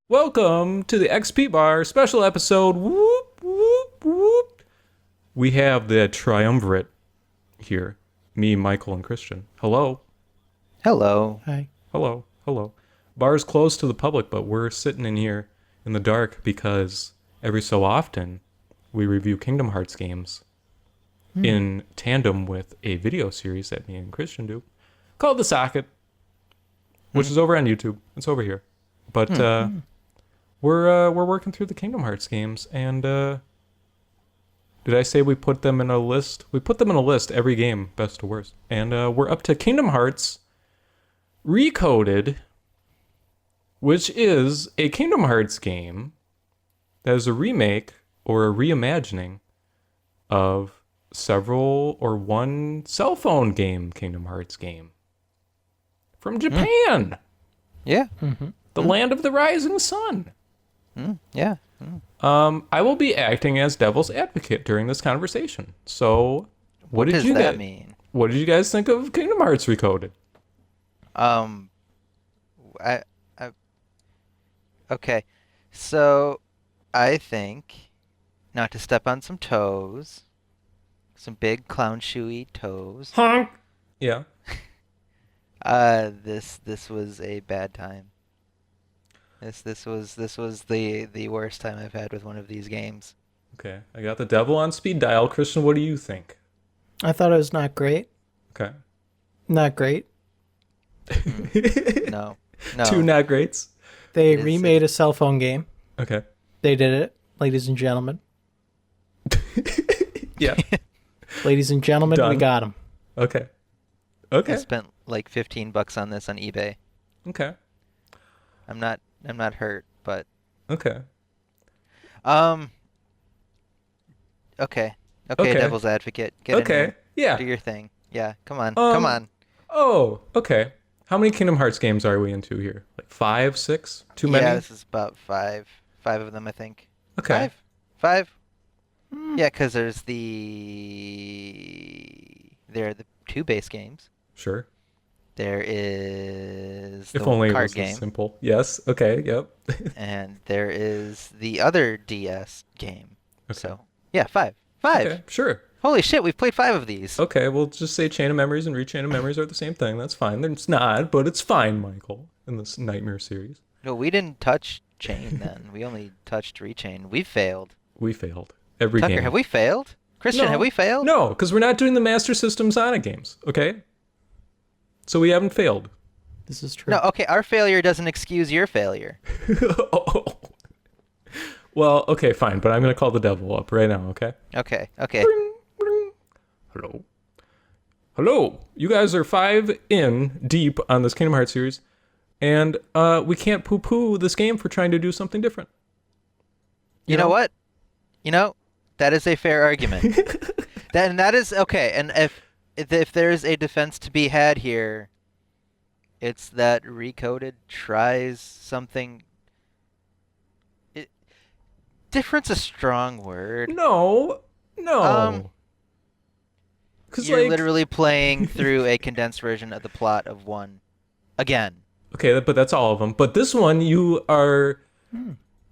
Welcome to the XP Bar special episode. Whoop, whoop, whoop. We have the triumvirate here. Me, Michael, and Christian. Hello. Hello. Hi. Hello. Hello. Bar's closed to the public, but we're sitting in here in the dark because every so often we review Kingdom Hearts games in tandem with a video series that me and Christian do called The Socket, which is over on YouTube. It's over here. But we're working through the Kingdom Hearts games, and did I say we put them in a list? We put them in a list every game, best to worst. And we're up to Kingdom Hearts Recoded, which is a Kingdom Hearts game that is a remake or a reimagining of several or one cell phone game Kingdom Hearts game from Japan, Yeah. the land of the rising sun. Yeah. I will be acting as devil's advocate during this conversation. So, what did Does you that guys mean? What did you guys think of Kingdom Hearts Recoded? I okay. So, I think, not to step on some toes, some big clown shoey toes. Honk. Yeah. This was a bad time. This was the worst time I've had with one of these games. Okay. I got the devil on speed dial. Christian, what do you think? I thought it was not great. Okay. Not great. No. No. Two not greats. They It is- remade a cell phone game. Okay. They did it, ladies and gentlemen. Yeah. Ladies and gentlemen, we Done. got them. Okay. I Okay. spent like $15 on this on eBay. Okay. I'm not hurt, but Okay. okay. Okay, Okay. devil's advocate. Get in Okay. here. Yeah. Do your thing. Yeah, come on. Come on. Oh, okay. How many Kingdom Hearts games are we into here? Like 5, 6? Too many? Yeah, this is about five. Five of them, I think. Okay. Five? Hmm. Yeah, because there are the two base games. Sure. There is the If only it card was this game, simple. Yes. Okay. Yep. and there is the other DS game. Okay. So, yeah, five. Five. Okay. Sure. Holy shit, we've played five of these. Okay. We'll just say Chain of Memories and Rechain of Memories are the same thing. That's fine. It's not, but it's fine, Michael, in this Nightmare series. No, we didn't touch Chain then. We only touched Rechain. We failed. We failed. Every Tucker, game. have we failed? Christian, No. have we failed? No, because we're not doing the Master System Sonic games, okay? So we haven't failed. This is true. No, okay, our failure doesn't excuse your failure. Oh. Well, okay, fine, but I'm going to call the devil up right now, okay? Okay. Bring, bring. Hello. Hello. You guys are 5 in deep on this Kingdom Hearts series, and we can't poo-poo this game for trying to do something different. You know what? That is a fair argument. that is okay. And if there's a defense to be had here, it's that Recoded tries something. Different's a strong word. No. Because You're literally playing through a condensed version of the plot of one again. Okay, but that's all of them. But this one, you are...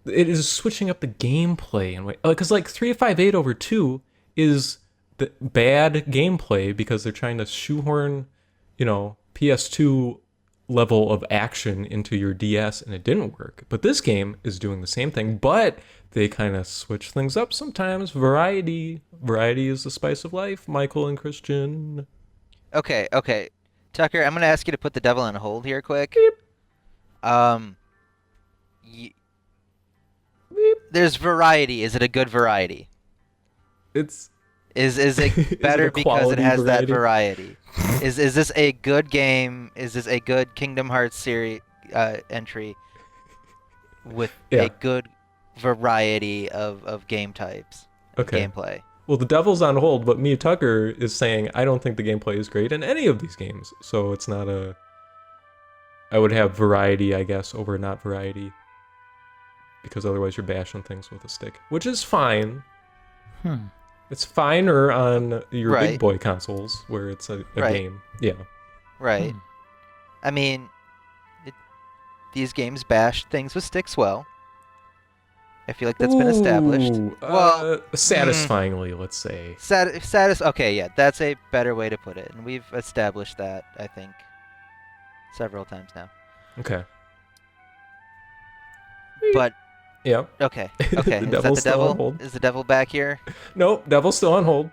It is switching up the gameplay and way, because like 358 over 2 is the bad gameplay because they're trying to shoehorn, PS2 level of action into your DS, and it didn't work. But this game is doing the same thing, but they kind of switch things up sometimes. Variety is the spice of life. Michael and Christian. Okay. Tucker, I'm gonna ask you to put the devil on hold here quick. Beep. There's variety. Is it a good variety? It's Is it better a because it quality has that variety? variety? Is this a good game? Is this a good Kingdom Hearts series entry with Yeah. a good variety of game types? and Okay. Gameplay. Well, the devil's on hold, but me, Tucker, is saying I don't think the gameplay is great in any of these games. So it's not a... I would have variety, I guess, over not variety. Because otherwise you're bashing things with a stick. Which is fine. It's finer on your Right. big boy consoles, where it's a Right. game. Yeah. Right. I mean, these games bash things with sticks well. I feel like that's been established. Ooh, Well, satisfyingly, let's say. Okay, yeah, that's a better way to put it, and we've established that, I think, several times now. Okay. But Yep. okay, The is that the devil's still on devil? hold. Is the devil back here? Nope, devil's still on hold.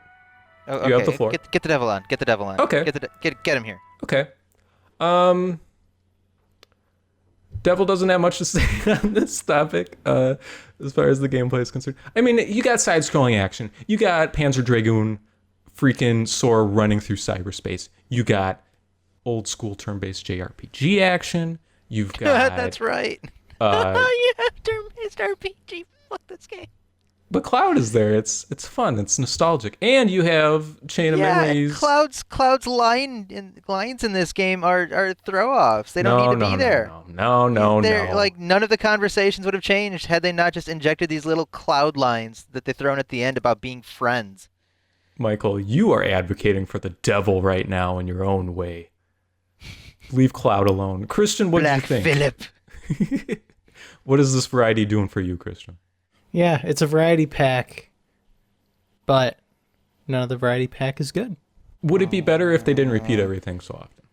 Oh, okay. You have the floor. Get the devil on. Get the devil on. Okay. Get him here. Okay. Devil doesn't have much to say on this topic, as far as the gameplay is concerned. I mean, you got side-scrolling action. You got Panzer Dragoon freaking Sora running through cyberspace. You got old-school turn-based JRPG action. You've got... That's right. Uh, You have turn-based RPG. Fuck this game. but Cloud is there. It's fun. It's nostalgic. And you have Chain of Memories. Cloud's lines in this game are throw-offs. They don't need to be there. No. They're, like, none of the conversations would have changed had they not just injected these little Cloud lines that they throw in at the end about being friends. Michael, you are advocating for the devil right now in your own way. Leave Cloud alone. Christian, what do you Black think? Phillip. What is this variety doing for you, Christian? Yeah, it's a variety pack, but none of the variety pack is good. Would it be better if they didn't repeat everything so often?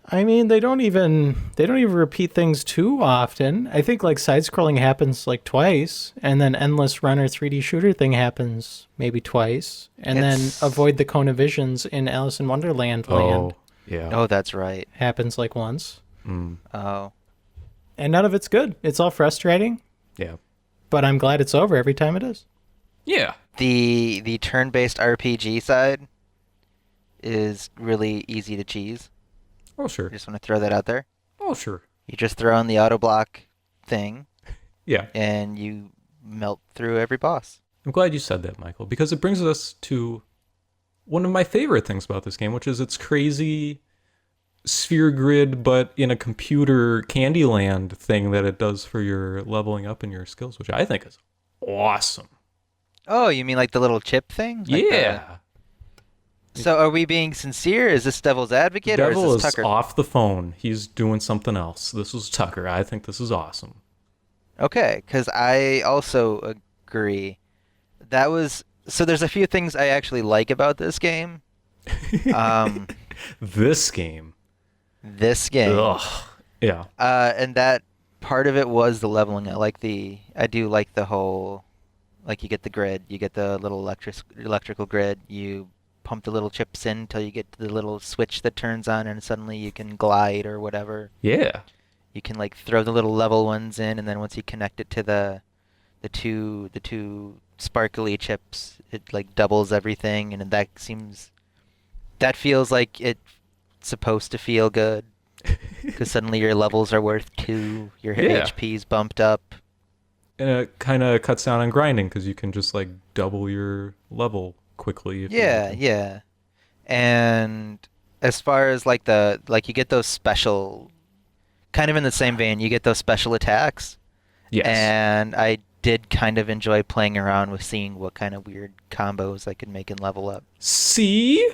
I mean, they don't even repeat things too often. I think like side-scrolling happens like twice, and then Endless Runner 3D shooter thing happens maybe twice, and then Avoid the Cone of Visions in Alice in Wonderland land Yeah. Oh, that's right. happens like once. Oh. And none of it's good. It's all frustrating, Yeah. but I'm glad it's over every time it is. Yeah. The turn-based RPG side is really easy to cheese. Oh, sure. I just want to throw that out there. Oh, sure. You just throw in the auto block thing, Yeah. and you melt through every boss. I'm glad you said that, Michael, because it brings us to one of my favorite things about this game, which is its crazy sphere grid, but in a computer Candyland thing that it does for your leveling up and your skills, which I think is awesome. Oh, you mean like the little chip thing? Like Yeah. So are we being sincere? Is this Devil's Advocate or Devil is this is Tucker? off the phone. He's doing something else. This is Tucker. I think this is awesome. Okay, because I also agree. So there's a few things I actually like about this game. This game. This game. Ugh. Yeah. And that part of it was the leveling. I do like the whole, like you get the grid, you get the little electrical grid, you pump the little chips in until you get to the little switch that turns on and suddenly you can glide or whatever. Yeah. You can like throw the little level ones in, and then once you connect it to the two sparkly chips, it like doubles everything, and that feels like it's supposed to feel good because suddenly your levels are worth 2, your Yeah. HP's bumped up. And it kind of cuts down on grinding because you can just like double your level quickly. If you Yeah, want. yeah. And as far as like you get those special, kind of in the same vein, you get those special attacks. Yes. And I did kind of enjoy playing around with seeing what kind of weird combos I could make and level up. See?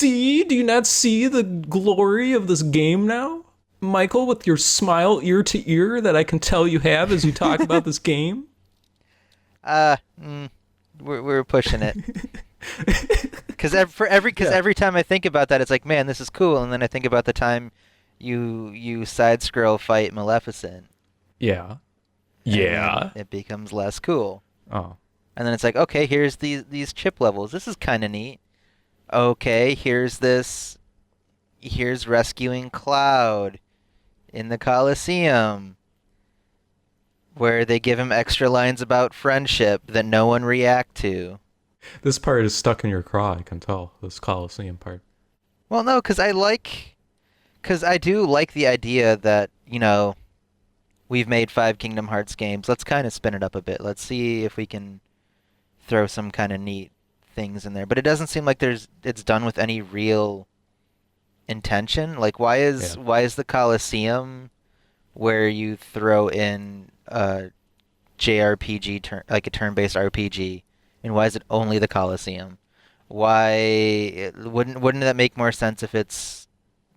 Do you not see the glory of this game now? Michael, with your smile ear to ear that I can tell you have as you talk about this game? We're pushing it. Because every time I think about that, it's like, man, this is cool. And then I think about the time you side scroll fight Maleficent. Yeah. and Yeah. then it becomes less cool. Oh. And then it's like, okay, here's these chip levels. This is kind of neat. Okay, here's rescuing Cloud in the Colosseum, where they give him extra lines about friendship that no one react to. This part is stuck in your craw, I can tell. This Colosseum part. Well, no, because I do like the idea that, we've made 5 Kingdom Hearts games. Let's kind of spin it up a bit. Let's see if we can throw some kind of neat things in there. But it doesn't seem like it's done with any real intention. Like, why is the Colosseum where you throw in a JRPG, like a turn-based RPG, and why is it only the Colosseum? Wouldn't that make more sense if it's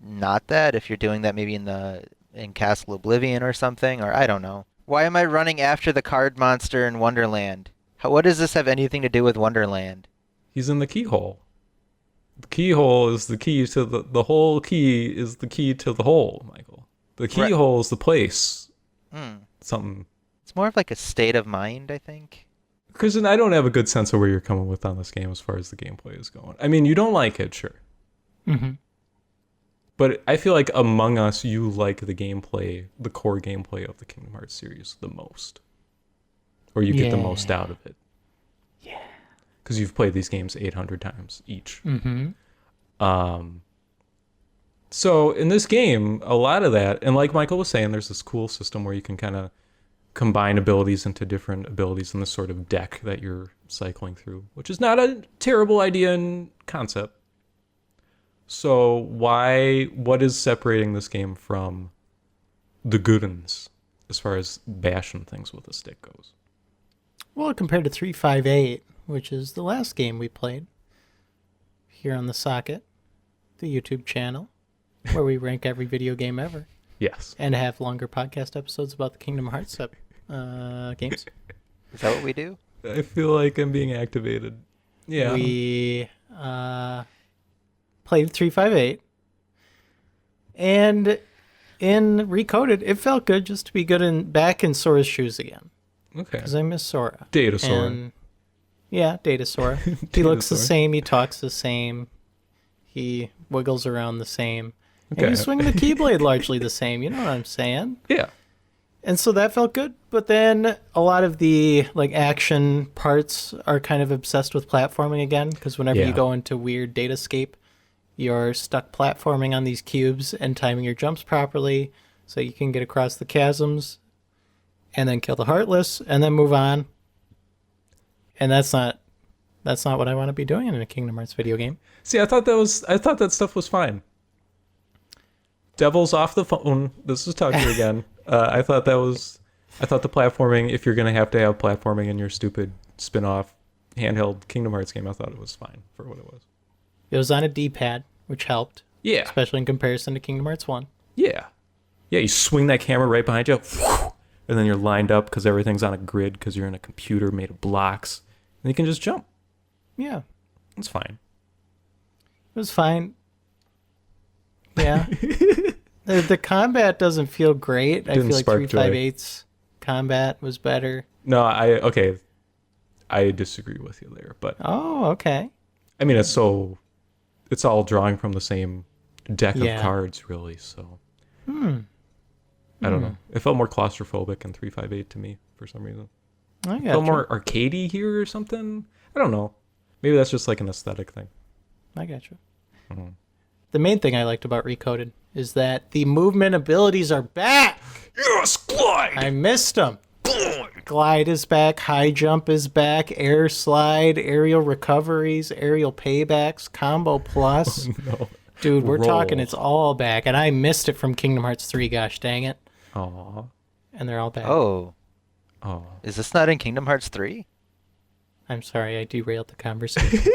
not that, if you're doing that maybe in Castle Oblivion or something, or I don't know. Why am I running after the card monster in Wonderland? What does this have anything to do with Wonderland? He's in the keyhole. The keyhole is the key to the whole key is the key to the hole, Michael. The keyhole is the place. Something. It's more of like a state of mind, I think. Kristen, I don't have a good sense of where you're coming with on this game as far as the gameplay is going. I mean, you don't like it, sure. Mm-hmm. But I feel like among us, you like the gameplay, the core gameplay of the Kingdom Hearts series the most. Or you get the most out of it. Yeah. Because you've played these games 800 times each. Mm-hmm. So in this game, a lot of that, and like Michael was saying, there's this cool system where you can kind of combine abilities into different abilities in this sort of deck that you're cycling through, which is not a terrible idea in concept. So what is separating this game from the good ones as far as bashing things with a stick goes? Well, compared to 358, which is the last game we played here on the Socket, the YouTube channel, where we rank every video game ever. Yes. And have longer podcast episodes about the Kingdom Hearts games. Is that what we do? I feel like I'm being activated. Yeah. We played 358. And in Recoded, it felt good just to be back in Sora's shoes again. Okay. Because I miss Sora. Data Sora. And, yeah, Data Sora. He looks the same. He talks the same. He wiggles around the same. Okay. And you swing the Keyblade largely the same. You know what I'm saying? Yeah. And so that felt good. But then a lot of the action parts are kind of obsessed with platforming again. Because whenever you go into weird datascape, you're stuck platforming on these cubes and timing your jumps properly so you can get across the chasms and then kill the Heartless and then move on. And that's not what I want to be doing in a Kingdom Hearts video game. See, I thought that stuff was fine. Devil's off the phone. This is Tucker again. I thought the platforming, if you're gonna have to have platforming in your stupid spin-off handheld Kingdom Hearts game, I thought it was fine for what it was. It was on a D-pad, which helped. Yeah. Especially in comparison to Kingdom Hearts 1. Yeah. Yeah, you swing that camera right behind you, and then you're lined up because everything's on a grid because you're in a computer made of blocks, and you can just jump. Yeah. It's fine. It was fine. Yeah. The combat doesn't feel great. I feel like 358's combat was better. No, I disagree with you there, but Oh, okay. I mean it's all drawing from the same deck of cards really, so I don't know. It felt more claustrophobic in 358 to me for some reason. I got It felt more arcadey here or something. I don't know. Maybe that's just like an aesthetic thing. I got you. Mm-hmm. The main thing I liked about Recoded is that the movement abilities are back. Yes, glide! I missed them. Glide is back. High jump is back. Air slide, aerial recoveries, aerial paybacks, combo plus. No. Dude, we're Roll. talking it's all back. And I missed it from Kingdom Hearts 3, gosh dang it. Aw. And they're all back. Oh. Oh. Is this not in Kingdom Hearts 3? I'm sorry, I derailed the conversation.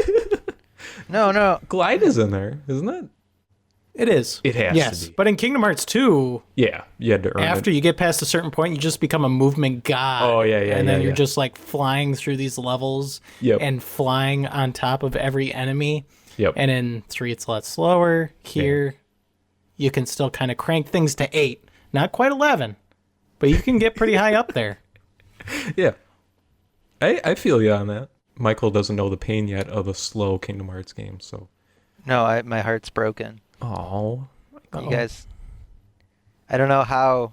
No. Glide is in there, isn't it? It is. It has yes. to be. But in Kingdom Hearts 2, Yeah, you had to earn after it. you get past a certain point, you just become a movement god. Oh, yeah, And then you're yeah. just like flying through these levels Yep. and flying on top of every enemy. Yep. And in 3, it's a lot slower. Here, you can still kind of crank things to 8. Not quite 11, but you can get pretty high up there. Yeah. I feel you on that. Michael doesn't know the pain yet of a slow Kingdom Hearts game, so. No, my heart's broken. Oh. You guys, I don't know how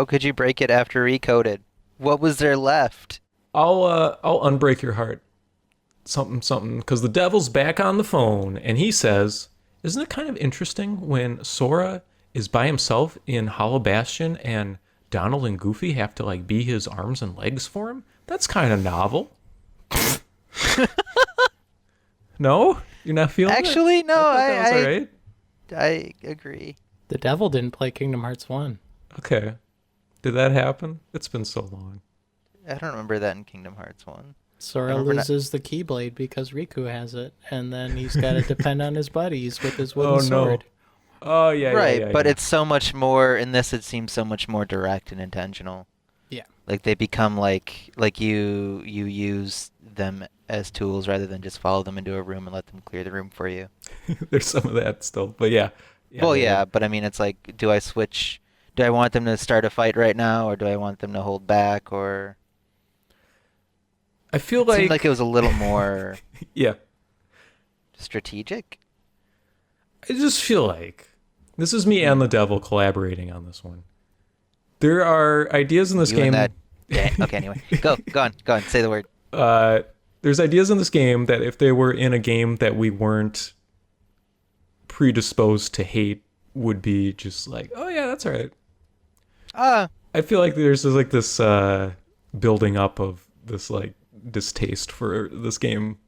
could you break it after Recoded? What was there left? I'll unbreak your heart. Something, because the devil's back on the phone, and he says, isn't it kind of interesting when Sora is by himself in Hollow Bastion and Donald and Goofy have to like be his arms and legs for him? That's kind of novel. No? You're not feeling it? Actually, no, That was all right. I agree. The devil didn't play Kingdom Hearts 1. Okay. Did that happen? It's been so long. I don't remember that in Kingdom Hearts 1. Sora remember loses the Keyblade because Riku has it, and then he's got to depend on his buddies with his wooden sword. Oh yeah, Right, yeah, but yeah. it's so much more in this. It seems so much more direct and intentional. Yeah. Like they become like you use them as tools rather than just follow them into a room and let them clear the room for you. There's some of that still, but yeah, Well, yeah, but I mean, it's like, do I switch? Do I want them to start a fight right now, or do I want them to hold back? Or I feel it seemed like like it was a little more yeah. strategic. I just feel like this is me and the devil collaborating on this one. There are ideas in this You game. and that. Okay, anyway, go on, say the word. There's ideas in this game that if they were in a game that we weren't predisposed to hate, would be just like, oh yeah, that's all right. I feel like there's like this building up of this like distaste for this game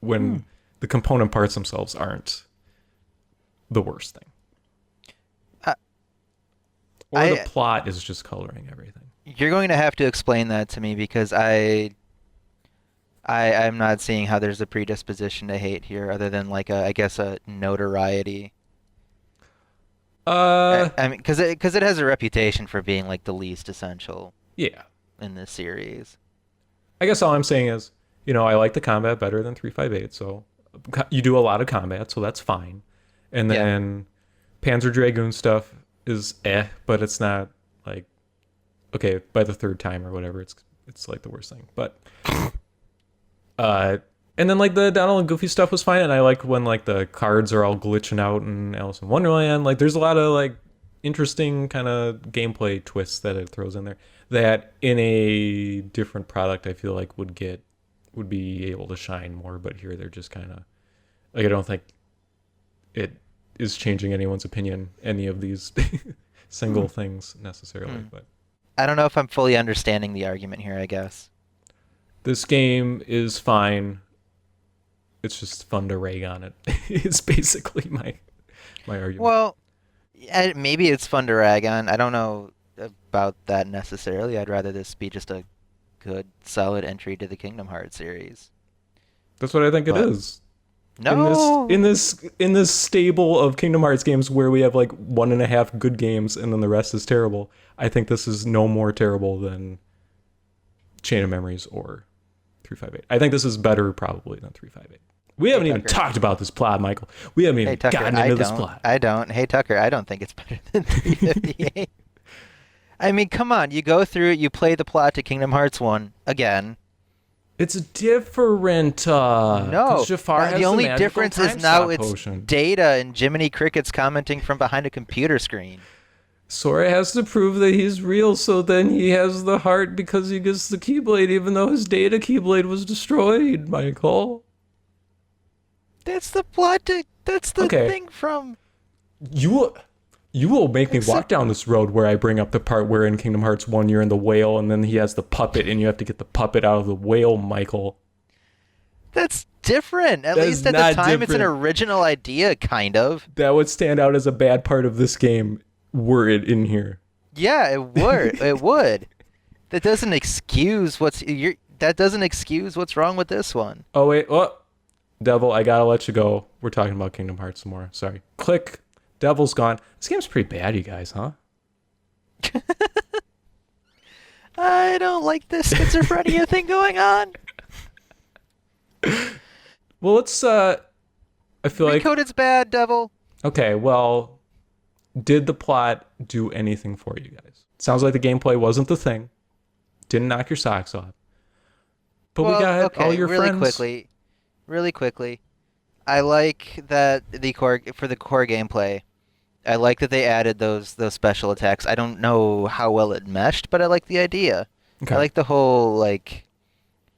when the component parts themselves aren't the worst thing. Or the plot is just coloring everything. You're going to have to explain that to me because I'm not seeing how there's a predisposition to hate here, other than like I guess a notoriety. I mean, because it has a reputation for being like the least essential Yeah. in this series. I guess all I'm saying is, I like the combat better than 358, so you do a lot of combat, so that's fine. And then Panzer Dragoon stuff is but it's not like, okay, by the third time or whatever, it's like the worst thing. But and then like the Donald and Goofy stuff was fine, and I like when like the cards are all glitching out in Alice in Wonderland. Like there's a lot of like interesting kind of gameplay twists that it throws in there that in a different product I feel like would be able to shine more, but here they're just kind of like, I don't think it is changing anyone's opinion, any of these single things necessarily. But I don't know if I'm fully understanding the argument here, I guess. this game is fine. It's just fun to rag on it. It's basically my argument. Well, maybe it's fun to rag on. I don't know about that necessarily. I'd rather this be just a good, solid entry to the Kingdom Hearts series. That's what I think it is. No. In this stable of Kingdom Hearts games where we have like 1.5 good games and then the rest is terrible, I think this is no more terrible than Chain of Memories or 358. I think this is better probably than 358. We haven't even talked about this plot, Michael. We haven't even gotten into this plot. I don't. Hey, Tucker, I don't think it's better than 358. I mean, come on. You go through it, you play the plot to Kingdom Hearts 1 again. It's different. No. Jafar has the only magical difference is time now stop it's potion. Data and Jiminy Cricket's commenting from behind a computer screen. Sora has to prove that he's real, so then he has the heart because he gets the Keyblade, even though his Data Keyblade was destroyed, Michael. That's the plot. That's the thing from... You will make me walk down this road where I bring up the part where in Kingdom Hearts 1 you're in the whale and then he has the puppet and you have to get the puppet out of the whale, Michael. That's different. At least at the time it's an original idea, kind of. That would stand out as a bad part of this game were it in here. Yeah, it would. It would. That doesn't excuse what's wrong with this one. Oh wait, Devil, I gotta let you go. We're talking about Kingdom Hearts some more. Sorry. Click. Devil's gone. This game's pretty bad, you guys, huh? I don't like this schizophrenia thing going on. Well, let's I feel like Recoded's bad, Devil. okay, well, did the plot do anything for you guys? Sounds like the gameplay wasn't the thing. Didn't knock your socks off. But we got all your friends. Really quickly. I like that for the core gameplay. I like that they added those special attacks. I don't know how well it meshed, but I like the idea. Okay. I like the whole like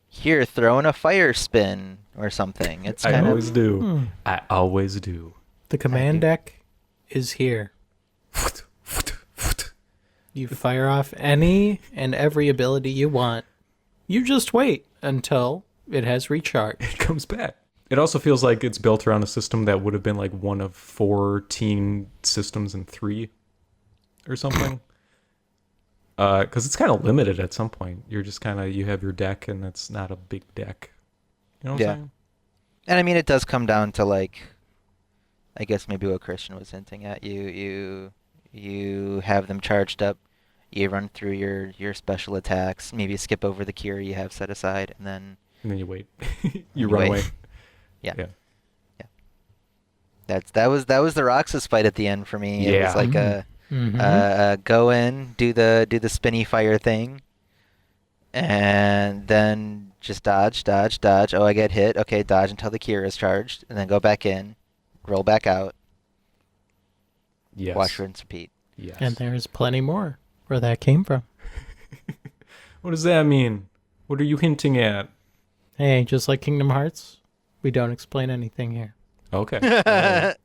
here throw in a fire spin or something. It's I kind always of do. I always do. The command deck is here. You fire off any and every ability you want. You just wait until it has recharged. It comes back. It also feels like it's built around a system that would have been like one of 14 systems in 3 or something. Because it's kind of limited at some point. You're just you have your deck and it's not a big deck. You know what I'm saying? And I mean, it does come down to like I guess maybe what Christian was hinting at. You have them charged up. You run through your special attacks. Maybe skip over the cure you have set aside, and then you wait. you you run wait. away. Yeah. Yeah. That was the Roxas fight at the end for me. It Yeah. was like go in, do the spinny fire thing, and then just dodge. Oh, I get hit. Okay, dodge until the cure is charged, and then go back in, roll back out, Yes. watch, rinse, repeat. Yes. And there's plenty more where that came from. What does that mean? What are you hinting at? Hey, just like Kingdom Hearts, we don't explain anything here. Okay. Alright.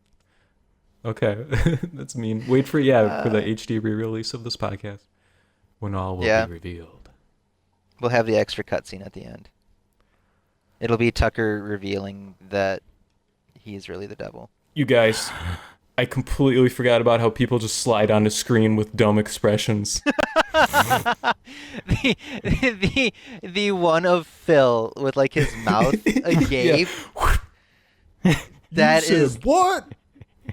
Okay. That's mean. Wait for the HD re-release of this podcast when all will Yeah. be revealed. We'll have the extra cutscene at the end. It'll be Tucker revealing that he's really the devil. You guys, I completely forgot about how people just slide on the screen with dumb expressions. the one of Phil with like his mouth agape. That You is said what?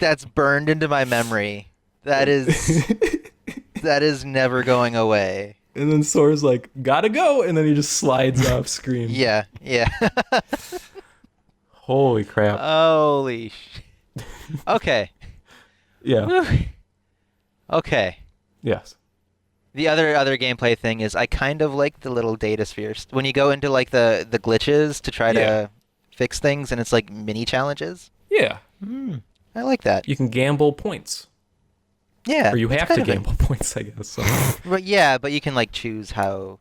that's burned into my memory. That is never going away. And then Sora's like, gotta go, and then he just slides off screen. Yeah. Holy crap. Holy Okay. Yeah. Whew. Okay. Yes. The other gameplay thing is I kind of like the little data spheres. When you go into like the glitches to try Yeah. to fix things and it's like mini challenges. Yeah. I like that. You can gamble points. Yeah. Or you it's have to kind of a- gamble points, I guess. So. But yeah, but you can like choose how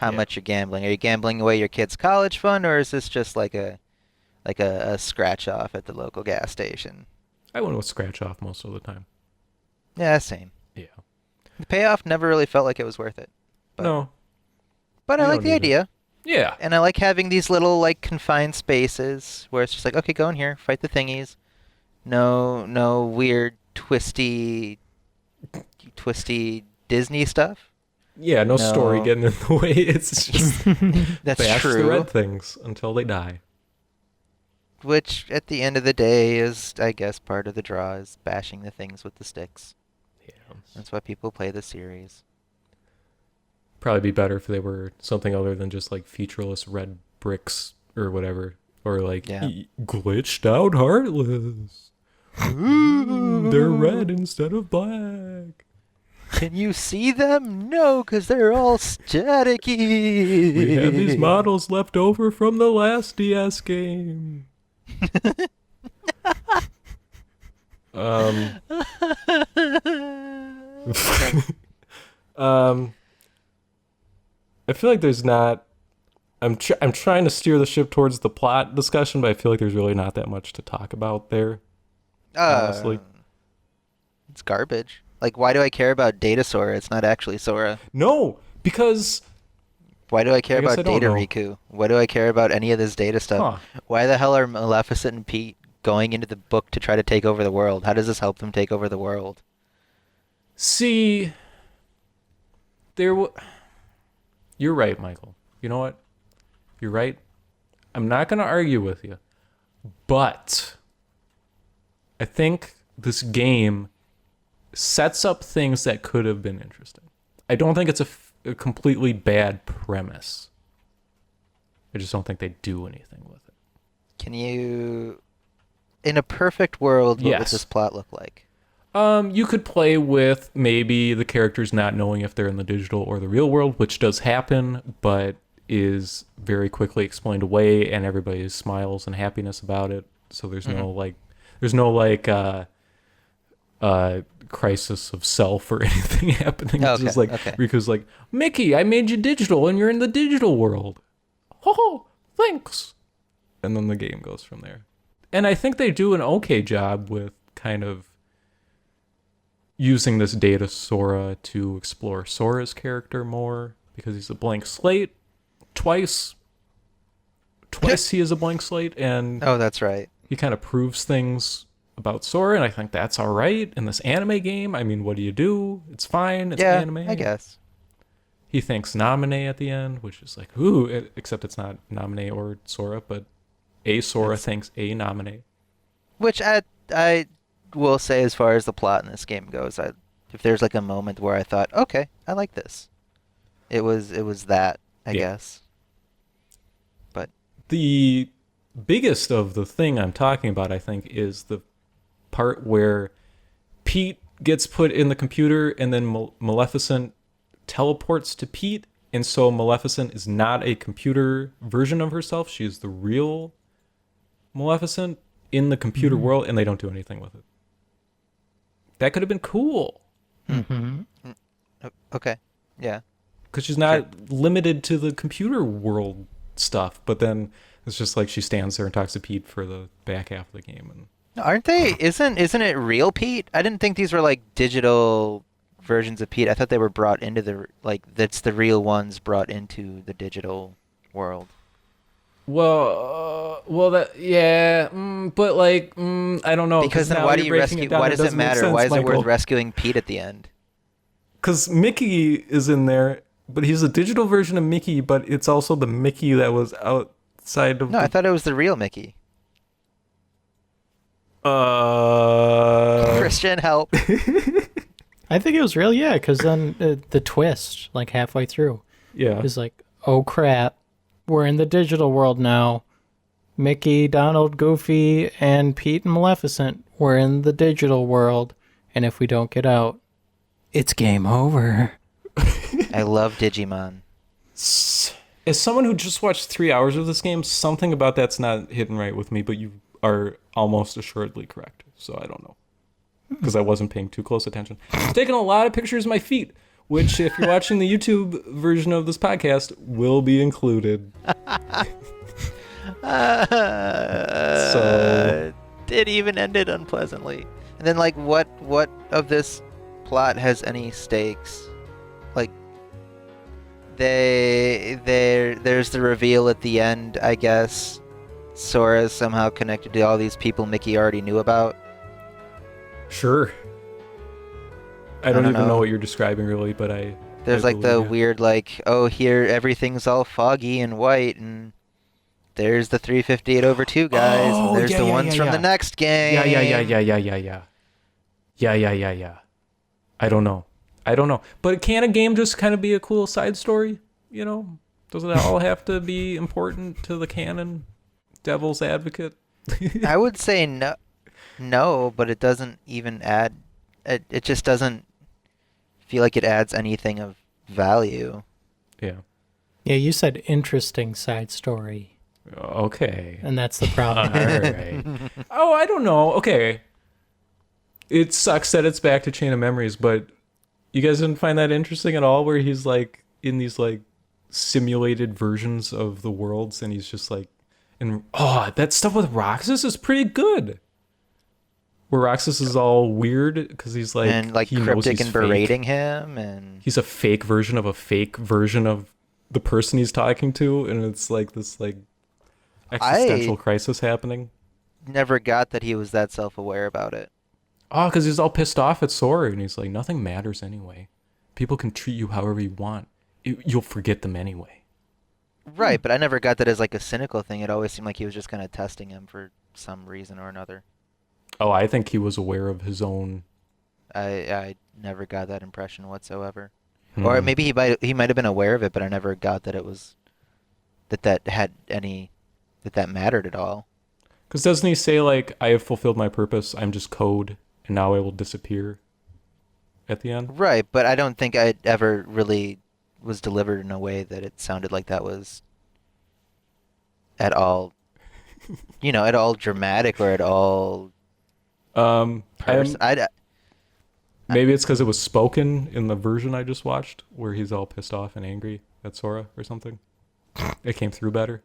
Yeah. much you're gambling. Are you gambling away your kid's college fund, or is this just like a scratch off at the local gas station? I went with scratch off most of the time. Yeah, same. Yeah. The payoff never really felt like it was worth it. But, No. But I You like don't the need idea. Yeah. And I like having these little like confined spaces where it's just like, okay, go in here, fight the thingies. No weird twisty Disney stuff. Yeah, no story No. getting in the way. It's just That's bash the true. red things until they die. Which at the end of the day is, I guess, part of the draw is bashing the things with the sticks. Yeah. That's why people play the series. Probably be better if they were something other than just like featureless red bricks or whatever. Or like Yeah. glitched out heartless. They're red instead of black. Can you see them? No, because they're all staticky. We have these models left over from the last DS game. um, I feel like there's not. I'm trying to steer the ship towards the plot discussion, but I feel like there's really not that much to talk about there. Honestly. It's garbage. Like, why do I care about Data Sora? It's not actually Sora. No, because Why do I care I guess about I don't Data know. Riku? Why do I care about any of this data stuff? Huh. Why the hell are Maleficent and Pete going into the book to try to take over the world? How does this help them take over the world? See, you're right, Michael. You know what? You're right. I'm not going to argue with you. But I think this game sets up things that could have been interesting. I don't think it's a completely bad premise. I just don't think they do anything with it. Can you, in a perfect world, what would Yes. this plot look like? You could play with maybe the characters not knowing if they're in the digital or the real world, which does happen, but is very quickly explained away, and everybody smiles and happiness about it. So there's no crisis of self or anything happening. It's just like Riku's like, Mickey, I made you digital, and you're in the digital world. Oh, thanks. And then the game goes from there. And I think they do an okay job with kind of using this data Sora to explore Sora's character more, because he's a blank slate. Twice he is a blank slate, and Oh, that's right. he kind of proves things about Sora, and I think that's all right in this anime game. I mean, what do you do? It's fine. It's Yeah, anime. I guess. He thanks Naminé at the end, which is like, ooh, except it's not Naminé or Sora, but a Sora thanks a Naminé. Which I will say, as far as the plot in this game goes, if there's like a moment where I thought, okay, I like this, it was that, I Yeah. guess. But The biggest of the thing I'm talking about, I think, is the part where Pete gets put in the computer and then Maleficent teleports to Pete. And so Maleficent is not a computer version of herself. She's the real Maleficent in the computer world, and they don't do anything with it. That could have been cool. okay, yeah. Because she's not limited to the computer world stuff. But then it's just like she stands there and talks to Pete for the back half of the game. And Aren't they? Isn't it real Pete? I didn't think these were like digital versions of Pete. I thought they were brought into that's the real ones brought into the digital world. well, that yeah, but like I don't know. Because then now why do you're you breaking rescue? down, Why does it doesn't make matter? sense, Why is it Michael. worth rescuing Pete at the end? Because Mickey is in there, but he's a digital version of Mickey, but it's also the Mickey that was outside of No, I thought it was the real Mickey. Christian, help. I think it was real, yeah, because then the twist, like halfway through, yeah. is like, oh crap, we're in the digital world now. Mickey, Donald, Goofy, and Pete and Maleficent, we're in the digital world, and if we don't get out, it's game over. I love Digimon. As someone who just watched 3 hours of this game, something about that's not hitting right with me, but you are almost assuredly correct. So I don't know. Because I wasn't paying too close attention. I was taking a lot of pictures of my feet, which, if you're watching the YouTube version of this podcast, will be included. So It even ended unpleasantly. And then, like, what of this plot has any stakes? Like, there's the reveal at the end, I guess. Sora's somehow connected to all these people Mickey already knew about. Sure. I don't don't even know know. what you're describing, really, but There's I like the believe you. weird, like, oh, here everything's all foggy and white, and there's the 358/2 guys, Oh, and there's yeah, the yeah, ones yeah, from yeah. the next game. Yeah. I don't know. But can a game just kind of be a cool side story? You know? Doesn't it all have to be important to the canon? Devil's advocate? I would say no, but it doesn't even add. It just doesn't feel like it adds anything of value. Yeah. Yeah, you said interesting side story, Okay. and that's the All problem. right. Oh, I don't know. Okay. It sucks that it's back to Chain of Memories, but you guys didn't find that interesting at all, where he's like in these like simulated versions of the worlds, and he's just like, and that stuff with Roxas is pretty good. Where Roxas is all weird because he's like, and like he knows cryptic he's and fake. berating him, and He's a fake version of the person he's talking to, and it's like this like existential crisis happening. never got that he was that self-aware about it. Oh, because he's all pissed off at Sora, and he's like, nothing matters anyway. People can treat you however you want. You'll forget them anyway. Right, but I never got that as like a cynical thing. It always seemed like he was just kind of testing him for some reason or another. Oh, I think he was aware of his own. I never got that impression whatsoever. Or maybe he might have been aware of it, but I never got that it was that mattered at all. Because doesn't he say, like, I have fulfilled my purpose, I'm just code, and now I will disappear at the end? Right, but I don't think I ever really was delivered in a way that it sounded like that was at all, at all dramatic or at all. Maybe it's because it was spoken in the version I just watched, where he's all pissed off and angry at Sora or something. It came through better.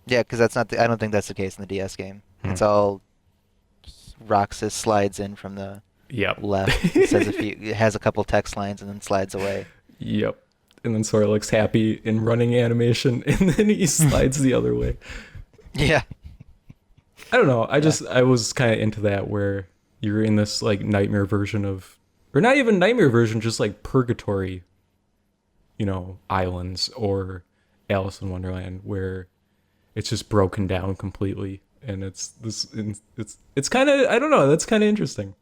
Yeah, because that's not. I don't think that's the case in the DS game. It's all Roxas slides in from the Yep. left, it has a couple text lines, and then slides away. Yep. And then Sora looks happy in running animation, and then he slides the other way. Yeah. I don't know. I was kind of into that, where you're in this like nightmare version of, or not even nightmare version, just like purgatory, islands or Alice in Wonderland, where it's just broken down completely, and it's kind of, I don't know, that's kind of interesting.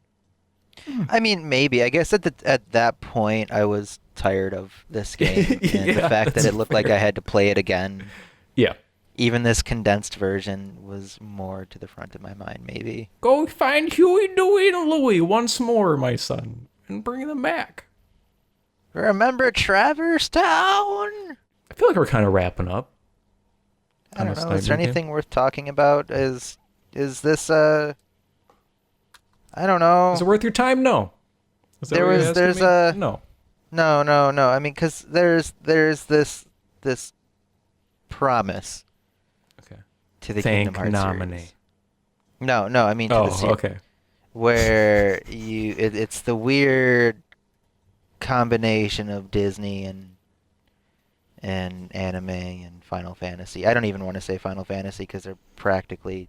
I mean, maybe. I guess at that point, I was tired of this game and the Yeah, fact that that's it looked like I had to play it again. Yeah. Even this condensed version was more to the front of my mind, maybe. Go find Huey, Dewey, and Louie once more, my son, and bring them back. Remember Traverse Town? I feel like we're kind of wrapping up. I don't on know. this Is there Nightmare game. anything worth talking about? Is this I don't know. Is it worth your time? No. Is that There what you're was- asking there's me? a- No. No. I mean, because there's this promise Okay. to the Thank Kingdom Hearts nominee. series. No, I mean to the Oh, series. okay. Where it's the weird combination of Disney and anime and Final Fantasy. I don't even want to say Final Fantasy because they're practically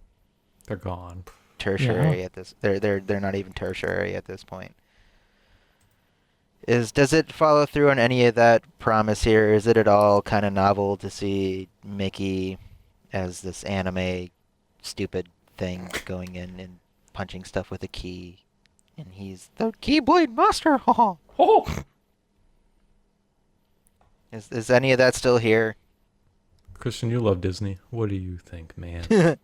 They're gone. tertiary at this. They're not even tertiary at this point. Does it follow through on any of that promise here? Is it at all kind of novel to see Mickey as this anime stupid thing going in and punching stuff with a key, and he's the Keyblade Master? Oh! Is any of that still here? Christian, you love Disney. What do you think, man?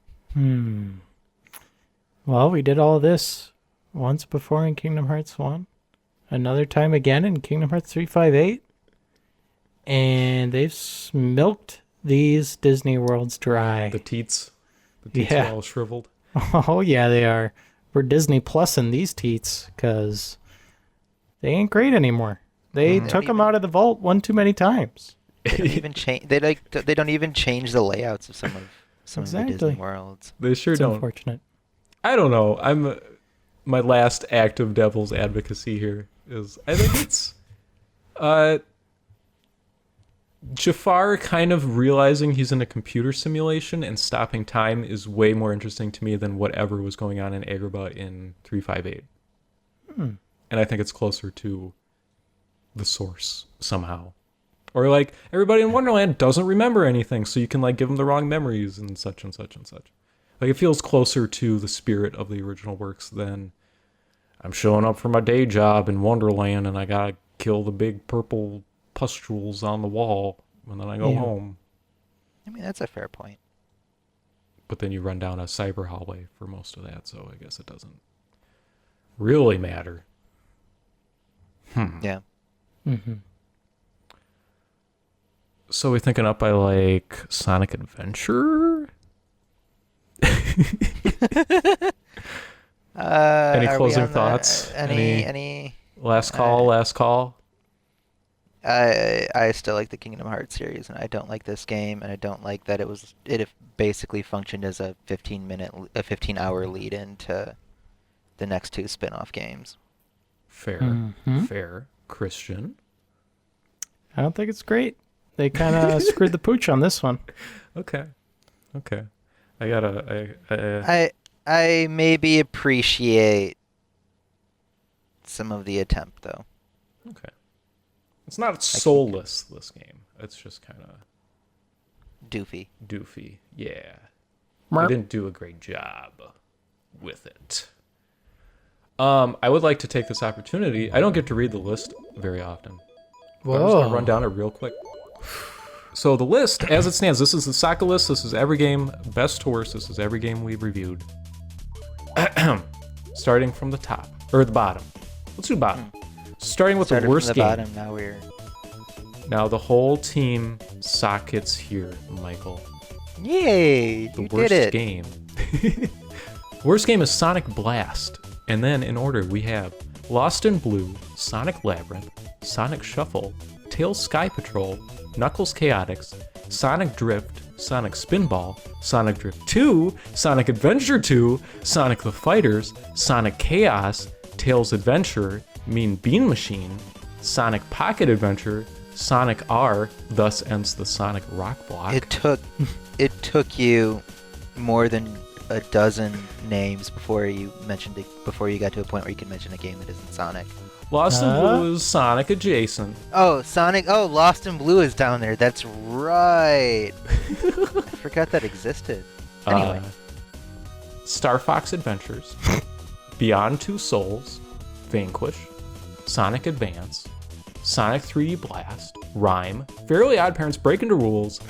Well, we did all this once before in Kingdom Hearts 1. Another time again in Kingdom Hearts 358. And they've milked these Disney worlds dry. The teats. The teats Yeah. are all shriveled. Oh, yeah, they are. We're Disney Plus in these teats because they ain't great anymore. They took them out of the vault one too many times. They don't even change. They don't even change the layouts of some of the Exactly. Disney worlds. They sure It's don't. unfortunate. I don't know. My last act of devil's advocacy here is I think it's Jafar kind of realizing he's in a computer simulation and stopping time is way more interesting to me than whatever was going on in Agrabah in 358. And I think it's closer to the source somehow. Or like everybody in Wonderland doesn't remember anything, so you can like give them the wrong memories and such and such and such. Like it feels closer to the spirit of the original works than I'm showing up for my day job in Wonderland and I gotta kill the big purple pustules on the wall and then I go Yeah. home. I mean, that's a fair point. But then you run down a cyber hallway for most of that, so I guess it doesn't really matter. Yeah. Mm-hmm. So we thinking up by like Sonic Adventure? Any Are we closing on the- thoughts? Any? Last call. I still like the Kingdom Hearts series, and I don't like this game, and I don't like that it basically functioned as a 15-hour lead into the next two spin-off games. Fair. Mhm. Fair. Christian. I don't think it's great. They kind of screwed the pooch on this one. Okay. I gotta. I maybe appreciate some of the attempt, though. Okay. It's not soulless, this game. It's just kind of Doofy. doofy. Yeah. I Merp. didn't do a great job with it. I would like to take this opportunity. I don't get to read the list very often. But I'm just going to run down it real quick. So the list, as it stands, this is the Sokka list. This is every game, best to worst. This is every game we've reviewed. Starting from the top, or the bottom. Let's do bottom. Starting with Started the worst from the game. bottom, now we're... Now the whole team sockets here, Michael. Yay! The You worst did it! game. Worst game is Sonic Blast. And then in order we have Lost in Blue, Sonic Labyrinth, Sonic Shuffle, Tails Sky Patrol, Knuckles Chaotix, Sonic Drift, Sonic Spinball, Sonic Drift 2, Sonic Adventure 2, Sonic the Fighters, Sonic Chaos, Tails Adventure, Mean Bean Machine, Sonic Pocket Adventure, Sonic R, thus ends the Sonic Rock Block. It took you more than a dozen names before you got to a point where you could mention a game that isn't Sonic. Lost in Blue is Sonic adjacent. Oh, Sonic! Oh, Lost in Blue is down there. That's right. I forgot that existed. Anyway, Star Fox Adventures, Beyond Two Souls, Vanquish, Sonic Advance, Sonic 3D Blast, Rhyme, Fairly Odd Parents Break Into Rules,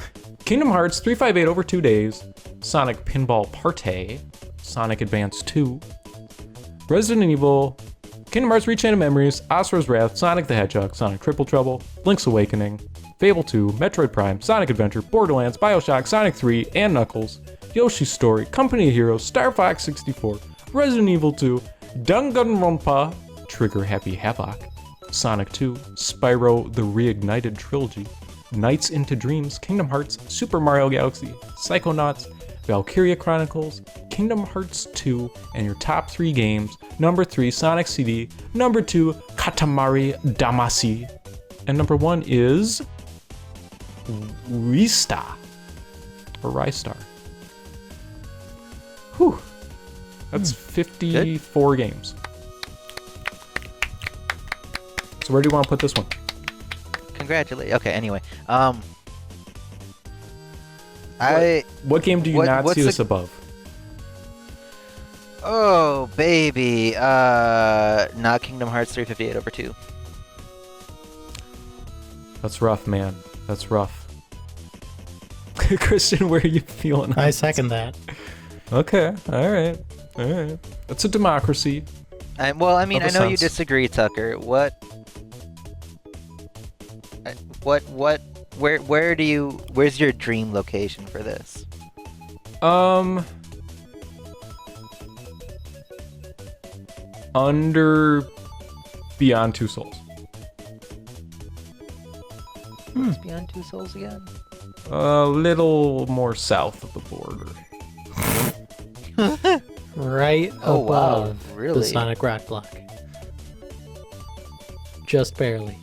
Kingdom Hearts 358 Over 2 Days, Sonic Pinball Party, Sonic Advance 2, Resident Evil, Kingdom Hearts Rechain of Memories, Asura's Wrath, Sonic the Hedgehog, Sonic Triple Trouble, Link's Awakening, Fable 2, Metroid Prime, Sonic Adventure, Borderlands, Bioshock, Sonic 3, and Knuckles, Yoshi's Story, Company of Heroes, Star Fox 64, Resident Evil 2, Danganronpa, Trigger Happy Havoc, Sonic 2, Spyro the Reignited Trilogy, Nights into Dreams, Kingdom Hearts, Super Mario Galaxy, Psychonauts, Valkyria Chronicles, Kingdom Hearts 2, and your top 3 games. Number 3, Sonic CD. Number 2, Katamari Damacy. And number 1 is Rista, or Rystar. Whew. That's 54 games. So where do you want to put this one? Congratulations. Okay, anyway. What game do you not see this above? Oh, baby. Not Kingdom Hearts 358 over 2. That's rough, man. That's rough. Christian, where are you feeling? I second that. Okay. All right. That's a democracy. Well, I mean, I Of a know you sense. disagree, Tucker. Where's your dream location for this? Under Beyond Two Souls. What's Beyond Two Souls again? A little more south of the border. Right Oh, wow. above the Really? Sonic Rock Block. Just barely.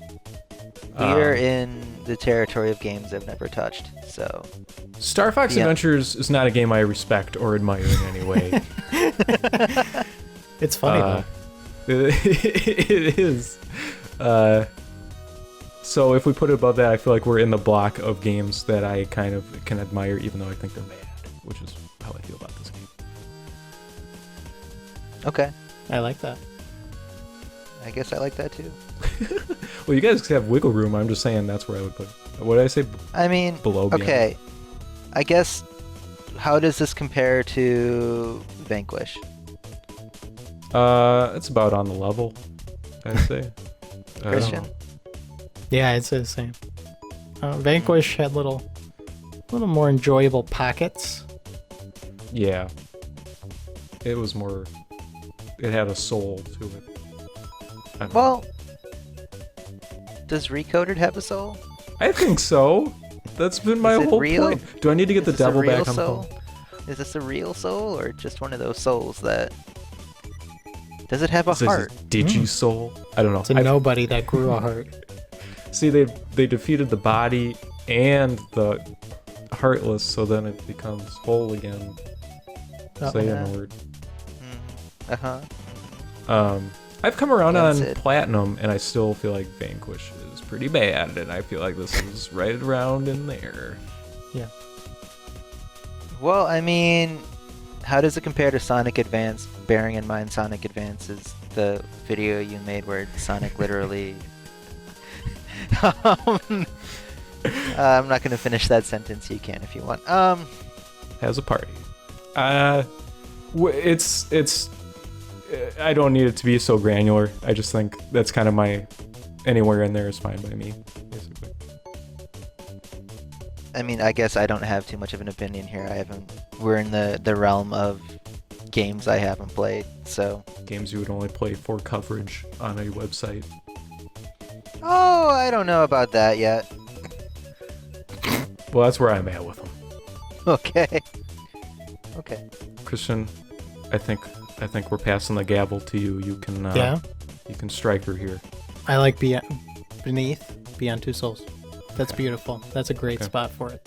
We're in the territory of games I've never touched, so... Star Fox Yeah. Adventures is not a game I respect or admire in any way. It's funny It is. So if we put it above that, I feel like we're in the block of games that I kind of can admire, even though I think they're bad, which is how I feel about this game. Okay. though. I like that. I guess I like that too. Well, you guys have wiggle room. I'm just saying that's where I would put it. What did I say? I mean, Below Beyond. okay. I guess, how does this compare to Vanquish? It's about on the level, I'd say. Christian? Yeah, I'd say the same. Vanquish had little more enjoyable pockets. Yeah. It was more. It had a soul to it. I don't know. Well, does Recoded have a soul? I think so. That's been my Is it whole real? point. Do I need to get the Is this a devil real back on the soul? phone? Is this a real soul or just one of those souls that... Does it have a Is this heart? Digi soul? I don't know. It's a nobody that grew a heart. See, they defeated the body and the heartless, so then it becomes whole again. Oh, Say yeah. a word. Uh-huh. I've come around That's on it. Platinum, and I still feel like Vanquish is pretty bad, and I feel like this is right around in there. Yeah. Well, I mean, how does it compare to Sonic Advance, bearing in mind Sonic Advance is the video you made where Sonic literally... I'm not going to finish that sentence. You can if you want. Has a party. It's. I don't need it to be so granular. I just think that's kind of my. Anywhere in there is fine by me, basically. I mean, I guess I don't have too much of an opinion here. We're in the realm of games I haven't played, so... Games you would only play for coverage on a website. Oh, I don't know about that yet. Well, that's where I'm at with them. Okay. Okay. Christian, I think we're passing the gavel to you. You can Yeah. You can strike her here. I like Beyond Two Souls. That's Okay. beautiful. That's a great Okay. spot for it.